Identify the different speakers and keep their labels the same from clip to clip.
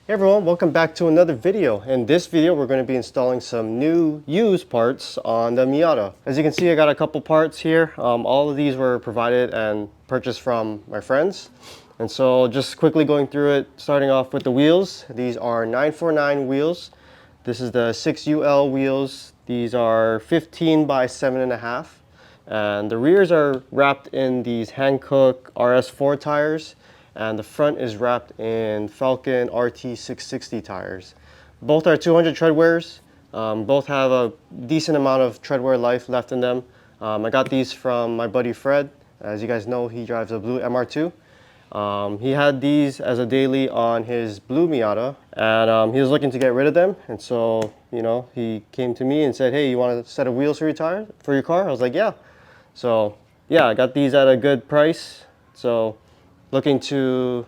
Speaker 1: Hey everyone, welcome back to another video. In this video, we're going to be installing some new used parts on the Miata. As you can see, I got a couple parts here. All of these were provided and purchased from my friends. And so just quickly going through it, starting off with the wheels. These are 949 wheels. This is the 6UL wheels. These are 15 by 7.5. And the rears are wrapped in these Hankook RS4 tires, and the front is wrapped in Falken RT660 tires. Both are 200 tread wears. Both have a decent amount of tread wear life left in them. I got these from my buddy Fred. As you guys know, he drives a blue MR2. He had these as a daily on his blue Miata, and he was looking to get rid of them. And so, he came to me and said, "Hey, you want a set of wheels for your car?" I was like, "Yeah." So yeah, I got these at a good price. So looking to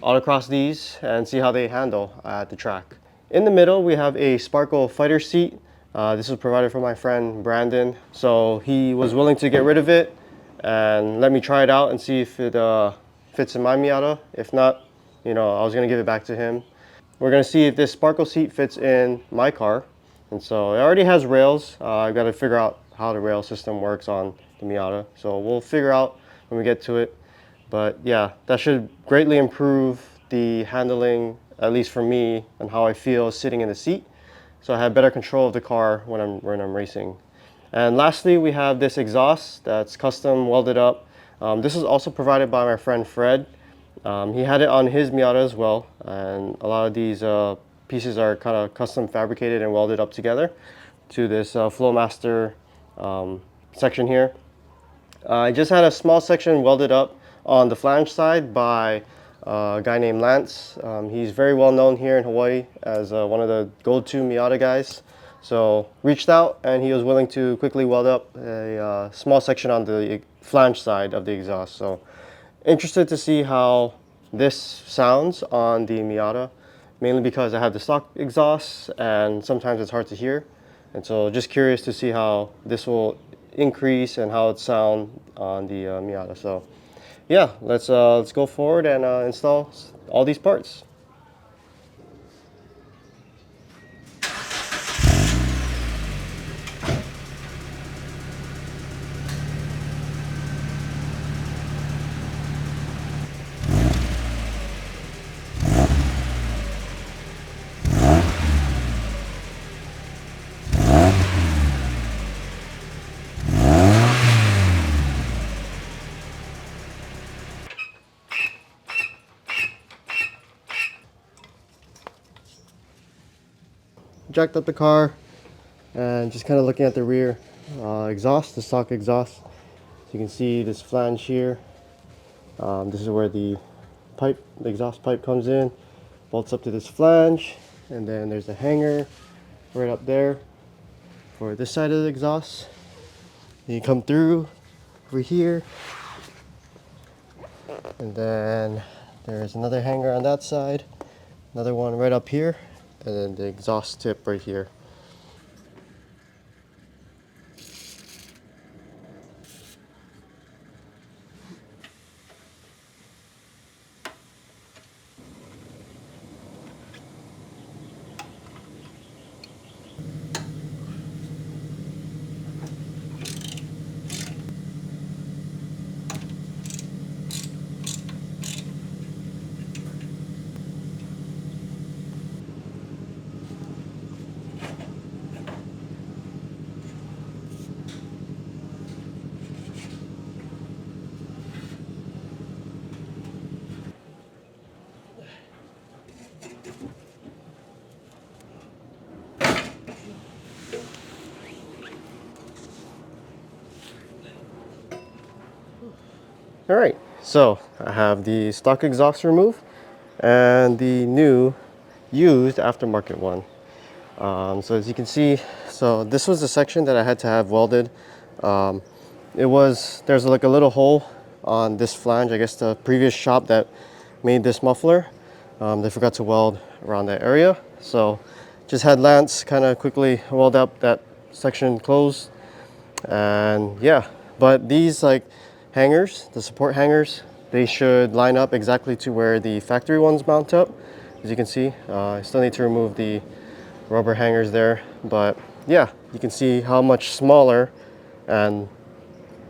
Speaker 1: autocross these and see how they handle at the track. In the middle, we have a Sparco fighter seat. This was provided from my friend Brandon. So he was willing to get rid of it and let me try it out and see if it fits in my Miata. If not, I was gonna give it back to him. We're gonna see if this Sparco seat fits in my car. And so it already has rails. I've got to figure out how the rail system works on the Miata. So we'll figure out when we get to it. But yeah, that should greatly improve the handling, at least for me, and how I feel sitting in the seat. So I have better control of the car when I'm racing. And lastly, we have this exhaust that's custom welded up. This is also provided by my friend Fred. He had it on his Miata as well, and a lot of these pieces are kind of custom fabricated and welded up together to this Flowmaster section here. I just had a small section welded up on the flange side by a guy named Lance. He's very well known here in Hawaii as one of the go-to Miata guys. So reached out and he was willing to quickly weld up a small section on the flange side of the exhaust. So interested to see how this sounds on the Miata, mainly because I have the stock exhaust and sometimes it's hard to hear. And so just curious to see how this will increase and how it sound on the Miata. So yeah, let's go forward and install all these parts. Jacked up the car and just kind of looking at the rear exhaust, the stock exhaust. So you can see this flange here. This is where the exhaust pipe comes in, bolts up to this flange, and then there's a hanger right up there for this side of the exhaust. You come through over here, and then there's another hanger on that side, another one right up here, and then the exhaust tip right here. All right, so I have the stock exhaust removed and the new used aftermarket one. So as you can see, so this was the section that I had to have welded. There's like a little hole on this flange. I guess the previous shop that made this muffler, they forgot to weld around that area. So just had Lance kind of quickly weld up that section closed. And yeah, but these hangers, the support hangers, they should line up exactly to where the factory ones mount up. as you can see. I still need to remove the rubber hangers there, but yeah, you can see how much smaller and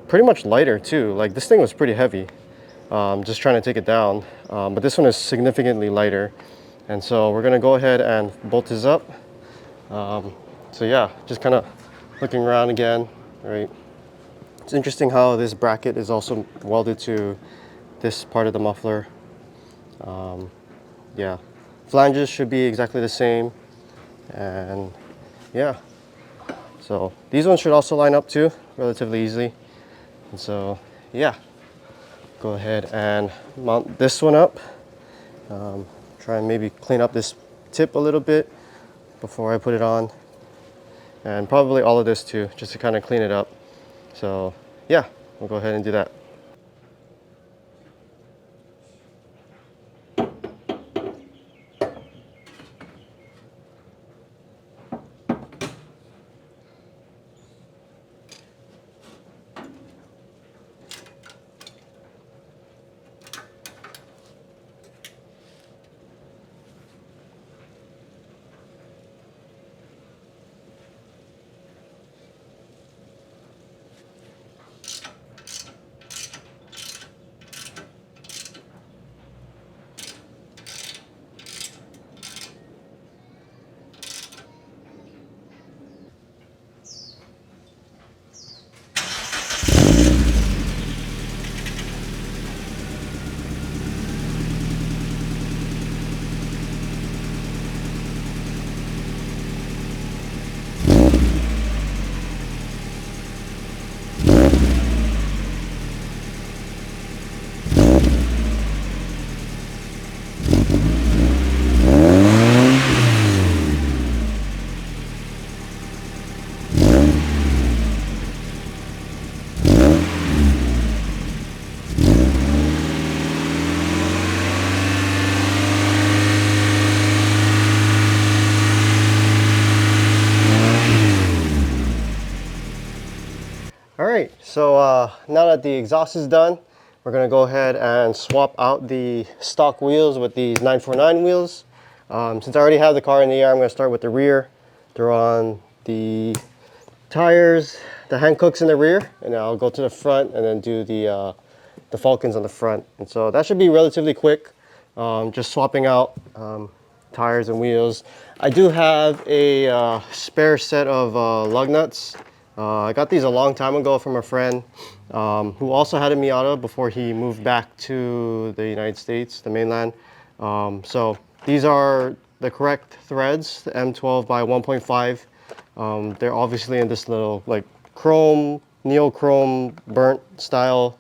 Speaker 1: pretty much lighter too. Like this thing was pretty heavy, just trying to take it down, but this one is significantly lighter. And so we're gonna go ahead and bolt this up. So yeah, just kind of looking around again, right? It's interesting how this bracket is also welded to this part of the muffler. Yeah, flanges should be exactly the same, and yeah, so these ones should also line up too relatively easily. And so yeah, go ahead and mount this one up. Try and maybe clean up this tip a little bit before I put it on, and probably all of this too, just to kind of clean it up. So yeah, we'll go ahead and do that. All right, so now that the exhaust is done, we're gonna go ahead and swap out the stock wheels with these 949 wheels. Since I already have the car in the air, I'm gonna start with the rear. Throw on the tires, the Hankooks in the rear, and I'll go to the front and then do the Falkens on the front. And so that should be relatively quick, just swapping out tires and wheels. I do have a spare set of lug nuts. I got these a long time ago from a friend who also had a Miata before he moved back to the United States, the mainland. So these are the correct threads, the M12 by 1.5. They're obviously in this little like chrome, neochrome burnt style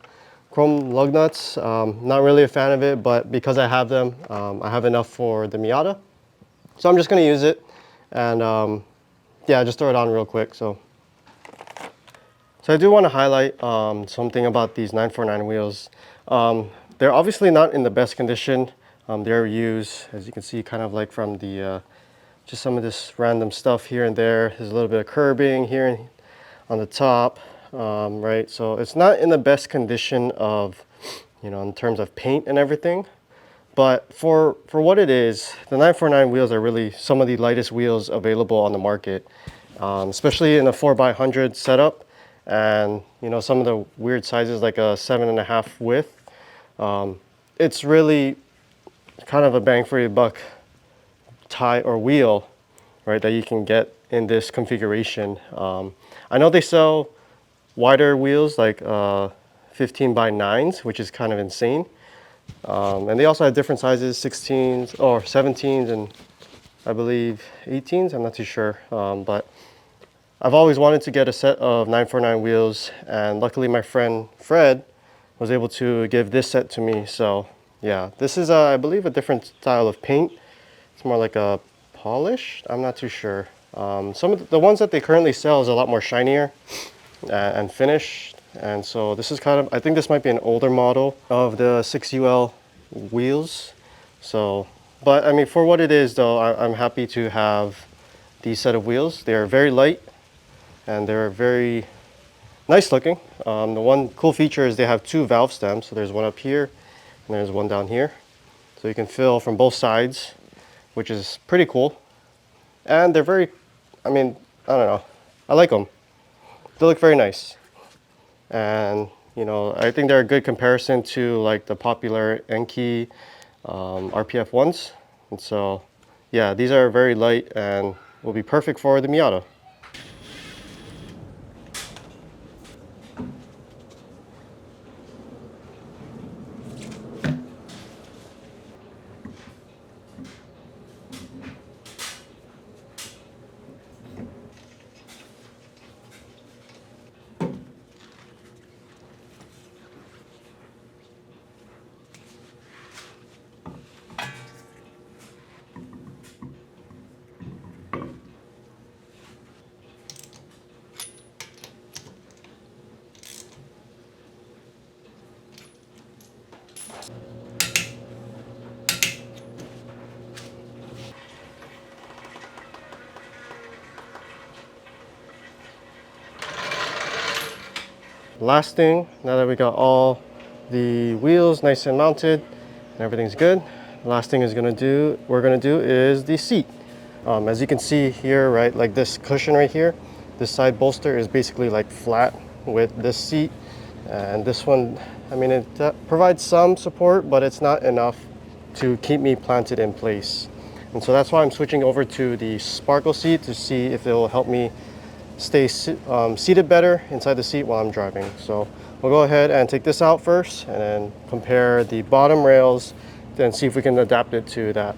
Speaker 1: chrome lug nuts. Not really a fan of it, but because I have them, I have enough for the Miata. So I'm just gonna use it, and yeah, just throw it on real quick. So I do want to highlight something about these 949 wheels. They're obviously not in the best condition. They're used, as you can see, kind of like from the just some of this random stuff here and there. There's a little bit of curbing here on the top, right? So it's not in the best condition of, you know, in terms of paint and everything. But for what it is, the 949 wheels are really some of the lightest wheels available on the market, especially in a 4x100 setup. And you know, some of the weird sizes like a 7.5 width, it's really kind of a bang for your buck tie or wheel, right, that you can get in this configuration. I know they sell wider wheels like 15x9s, which is kind of insane, and they also have different sizes, 16s or 17s and I believe 18s. I'm not too sure, but I've always wanted to get a set of 949 wheels, and luckily my friend Fred was able to give this set to me. So yeah, this is I believe a different style of paint. It's more like a polished, I'm not too sure. Some of the ones that they currently sell is a lot more shinier and finished, and so this is kind of, I think this might be an older model of the 6UL wheels. So, but I mean, for what it is though, I'm happy to have these set of wheels. They are very light and they're very nice looking. The one cool feature is they have two valve stems. So there's one up here and there's one down here. So you can fill from both sides. which is pretty cool. And they're very, I mean, I don't know, I like them. They look very nice. And you know, I think they're a good comparison to like the popular Enki RPF ones. And so yeah, these are very light and will be perfect for the Miata. Last thing, now that we got all the wheels nice and mounted and everything's good, the last thing we're gonna do is the seat. As you can see here, right, like this cushion right here, this side bolster is basically like flat with this seat, and this one, I mean, it provides some support, but it's not enough to keep me planted in place. And so that's why I'm switching over to the Sparco seat to see if it will help me stay seated better inside the seat while I'm driving. So we'll go ahead and take this out first and then compare the bottom rails, then see if we can adapt it to that.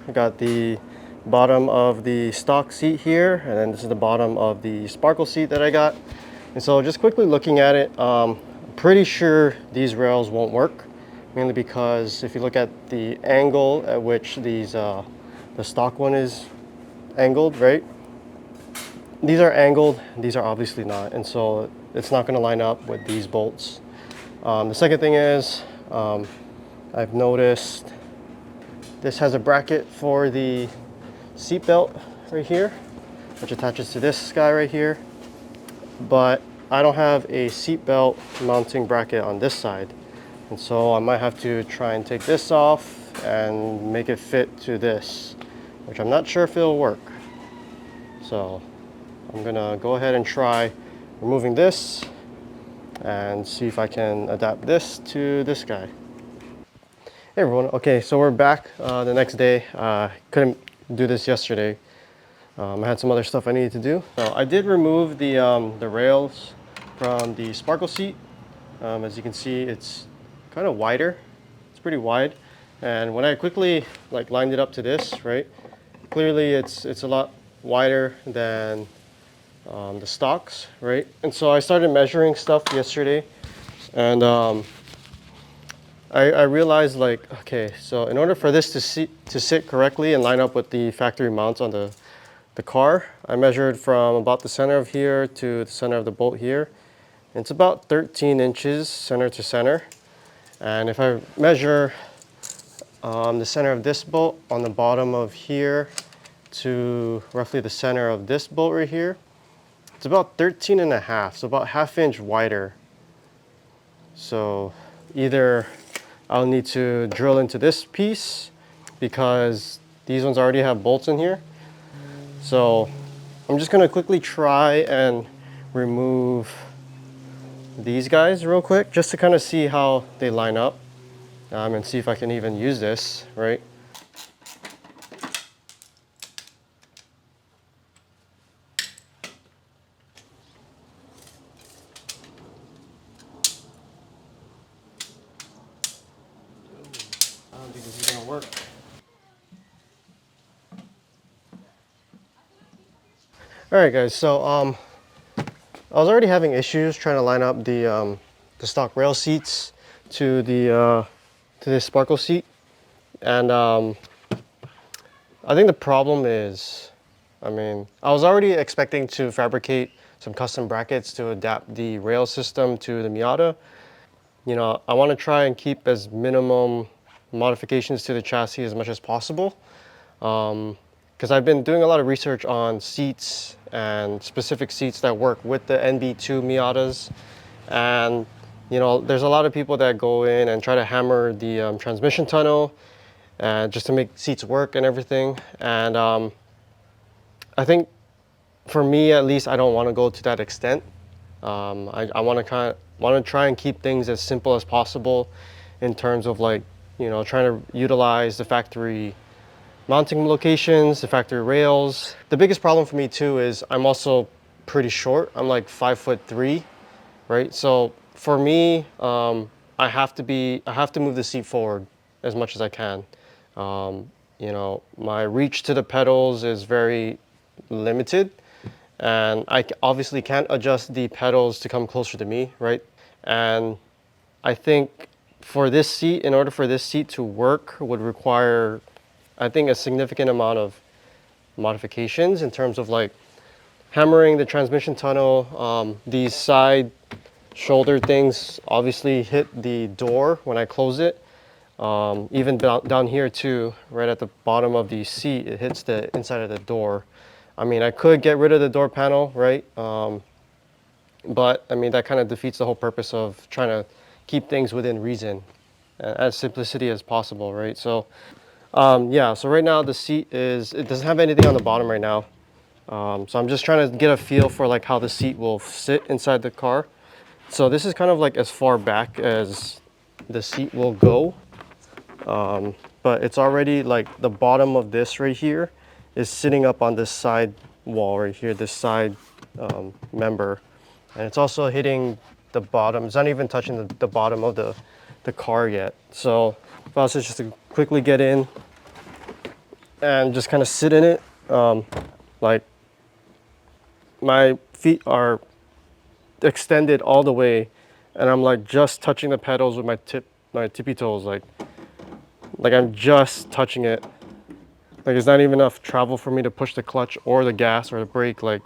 Speaker 1: I got the bottom of the stock seat here, and then this is the bottom of the Sparco seat that I got. And so just quickly looking at it, I'm pretty sure these rails won't work, mainly because if you look at the angle at which these the stock one is angled, right? These are angled, these are obviously not, and so it's not going to line up with these bolts. The second thing is, I've noticed this has a bracket for the seat belt right here, which attaches to this guy right here, but I don't have a seat belt mounting bracket on this side, and so I might have to try and take this off and make it fit to this, which I'm not sure if it'll work. So I'm gonna go ahead and try removing this and see if I can adapt this to this guy. Hey everyone, okay, so we're back the next day. Couldn't do this yesterday. I had some other stuff I needed to do. So I did remove the rails from the Sparco seat. As you can see, it's kind of wider. It's pretty wide. And when I quickly like lined it up to this, right, clearly it's a lot wider than the stocks, right? And so I started measuring stuff yesterday, and I realized, like, okay, so in order for this to sit correctly and line up with the factory mounts on the car, I measured from about the center of here to the center of the bolt here. It's about 13 inches center to center. And if I measure the center of this bolt on the bottom of here to roughly the center of this bolt right here, it's about 13 and a half, so about ½ inch wider. So either I'll need to drill into this piece because these ones already have bolts in here. So I'm just gonna quickly try and remove these guys real quick just to kind of see how they line up and see if I can even use this, right? I don't think this is gonna work. All right, guys. So I was already having issues trying to line up the stock rail seats to this Sparco seat, and I think the problem is, I mean, I was already expecting to fabricate some custom brackets to adapt the rail system to the Miata. You know, I want to try and keep as minimum modifications to the chassis as much as possible. Because I've been doing a lot of research on seats and specific seats that work with the NB2 Miatas. And, you know, there's a lot of people that go in and try to hammer the transmission tunnel just to make seats work and everything. And I think for me, at least, I don't want to go to that extent. I want to try and keep things as simple as possible in terms of, like, you know, trying to utilize the factory mounting locations, the factory rails. The biggest problem for me too is I'm also pretty short. I'm like 5'3", right? So for me, I have to move the seat forward as much as I can. You know, my reach to the pedals is very limited, and I obviously can't adjust the pedals to come closer to me, right? And I think for this seat, in order for this seat to work, would require, I think, a significant amount of modifications in terms of like hammering the transmission tunnel. These side shoulder things obviously hit the door when I close it. Even down here too, right at the bottom of the seat, it hits the inside of the door. I mean, I could get rid of the door panel, right? But I mean, that kind of defeats the whole purpose of trying to keep things within reason, as simplicity as possible, right? So yeah, so right now the seat it doesn't have anything on the bottom right now. So I'm just trying to get a feel for like how the seat will sit inside the car. So this is kind of like as far back as the seat will go. But it's already like the bottom of this right here is sitting up on this side wall right here, this side member. And it's also hitting the bottom. It's not even touching the bottom of the car yet. So if I was just to quickly get in and just kind of sit in it, like my feet are extended all the way, and I'm like just touching the pedals with my tippy toes, like I'm just touching it. Like it's not even enough travel for me to push the clutch or the gas or the brake. Like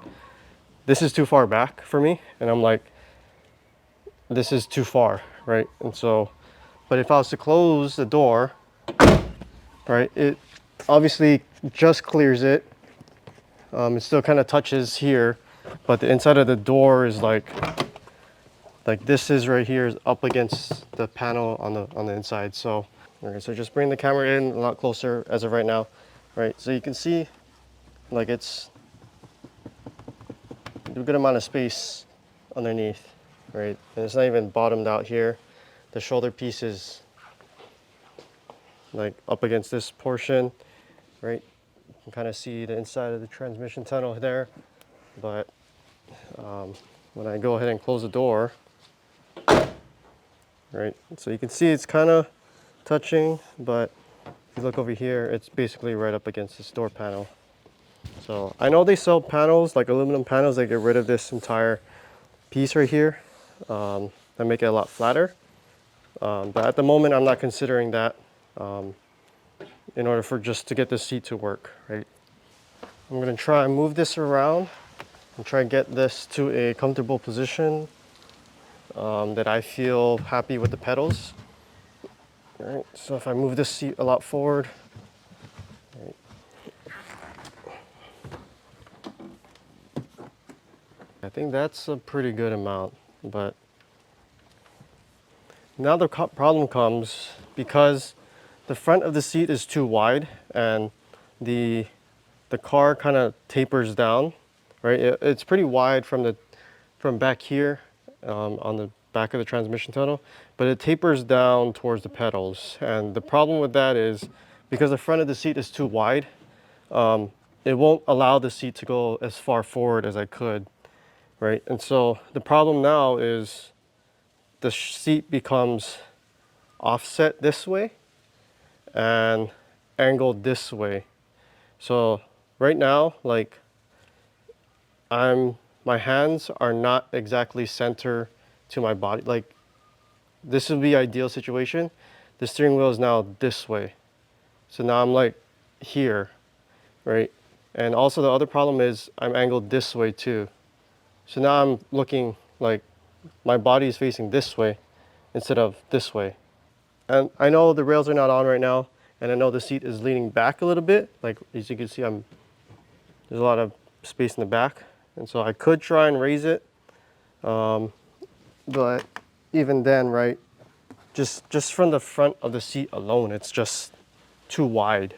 Speaker 1: this is too far back for me, and I'm like, this is too far, right? And so, but if I was to close the door, right, it obviously just clears it. It still kind of touches here, but the inside of the door is like this is right here is up against the panel on the inside. So, okay, so just bring the camera in a lot closer as of right now, right? So you can see, like it's a good amount of space underneath, right? And it's not even bottomed out here. The shoulder piece is like up against this portion, right? You can kind of see the inside of the transmission tunnel there. But when I go ahead and close the door, right? So you can see it's kind of touching, but if you look over here, it's basically right up against this door panel. So I know they sell panels, like aluminum panels, that get rid of this entire piece right here, that make it a lot flatter. But at the moment, I'm not considering that in order for just to get the seat to work, right? I'm gonna try and move this around and try and get this to a comfortable position that I feel happy with the pedals. All right, so if I move this seat a lot forward, right. I think that's a pretty good amount, but now the problem comes because the front of the seat is too wide and the car kind of tapers down, right? It's pretty wide from back here on the back of the transmission tunnel, but it tapers down towards the pedals. And the problem with that is because the front of the seat is too wide, it won't allow the seat to go as far forward as I could, right? And so the problem now is the seat becomes offset this way and angled this way. So right now, like my hands are not exactly center to my body. Like this would be ideal situation. The steering wheel is now this way. So now I'm like here, right? And also the other problem is I'm angled this way too. So now I'm looking like my body is facing this way instead of this way. And I know the rails are not on right now, and I know the seat is leaning back a little bit. Like as you can see, there's a lot of space in the back. And so I could try and raise it. But even then, right, just from the front of the seat alone, it's just too wide.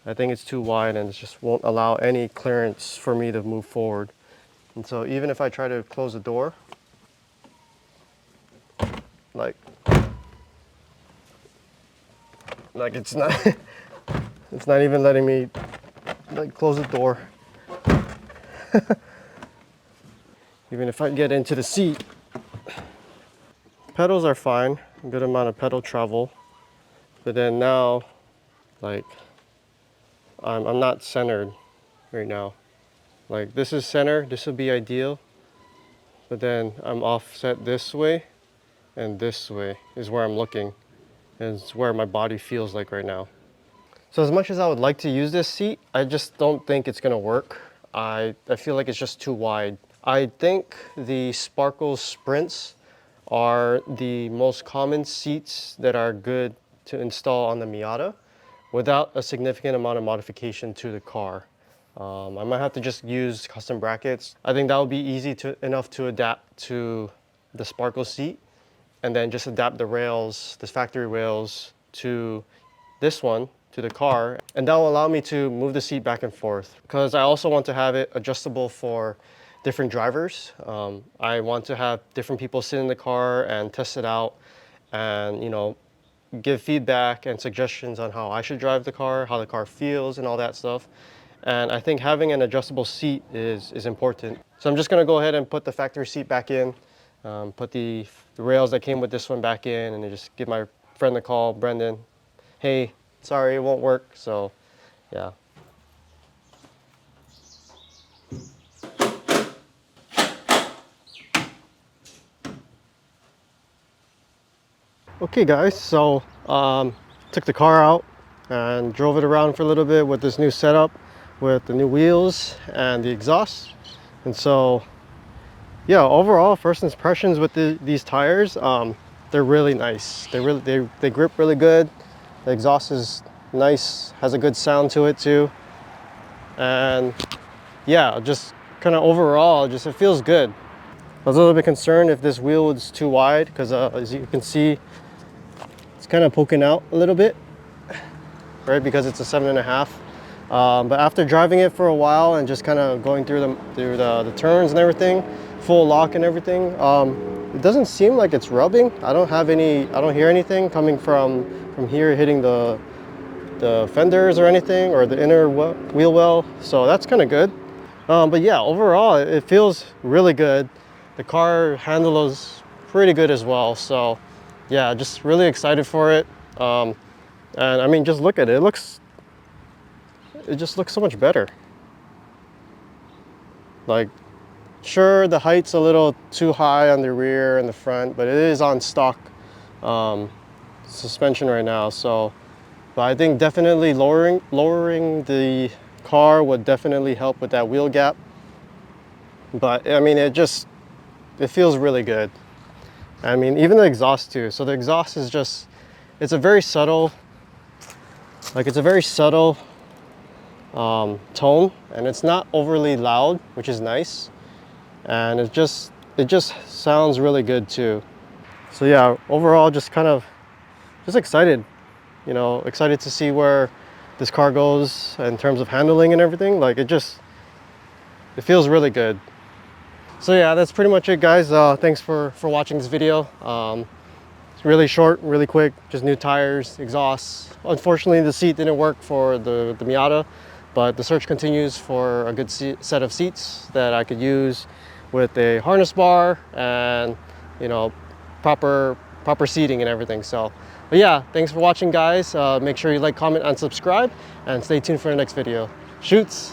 Speaker 1: I think it's too wide and it just won't allow any clearance for me to move forward. And so even if I try to close the door, like it's not it's not even letting me like close the door. Even if I get into the seat, pedals are fine, a good amount of pedal travel, but then now like I'm not centered right now. Like this is center, this would be ideal, but then I'm offset this way, and this way is where I'm looking, and it's where my body feels like right now. So as much as I would like to use this seat, I just don't think it's gonna work. I feel like it's just too wide. I think the Sparco Sprints are the most common seats that are good to install on the Miata without a significant amount of modification to the car. I might have to just use custom brackets. I think that would be easy enough to adapt to the Sparco seat, and then just adapt the rails, the factory rails, to this one, to the car. And that will allow me to move the seat back and forth, because I also want to have it adjustable for different drivers. I want to have different people sit in the car and test it out, and give feedback and suggestions on how I should drive the car, how the car feels and all that stuff. And I think having an adjustable seat is important. So I'm just gonna go ahead and put the factory seat back in, put the rails that came with this one back in, and then just give my friend a call, Brendan. Hey, sorry, it won't work. So yeah. Okay guys, so took the car out and drove it around for a little bit with this new setup with the new wheels and the exhaust. And so yeah, overall first impressions with these tires, they're really nice. They grip really good. The exhaust is nice, has a good sound to it too. And yeah, just kind of overall, it feels good. I was a little bit concerned if this wheel was too wide, because as you can see, it's kind of poking out a little bit, right? Because it's a 7.5. But after driving it for a while and just kind of going through the turns and everything, full lock and everything, it doesn't seem like it's rubbing. I don't hear anything coming from here hitting the fenders or anything, or the inner wheel well. So that's kind of good. But yeah, overall, it feels really good. The car handles pretty good as well. So yeah, just really excited for it. And I mean, just look at it. It just looks so much better. Like, sure, the height's a little too high on the rear and the front, but it is on stock suspension right now. So, but I think definitely lowering the car would definitely help with that wheel gap. But I mean, it feels really good. I mean, even the exhaust too. So the exhaust is it's a very subtle tone, and it's not overly loud, which is nice. And it just sounds really good too. So yeah, overall, just excited, excited to see where this car goes in terms of handling and everything. Like it feels really good. So yeah, that's pretty much it, guys. Thanks for watching this video. It's really short, really quick, just new tires, exhausts. Unfortunately, the seat didn't work for the Miata, but the search continues for a good set of seats that I could use with a harness bar and proper seating and everything. So, but yeah, thanks for watching, guys. Make sure you like, comment, and subscribe, and stay tuned for the next video. Shoots.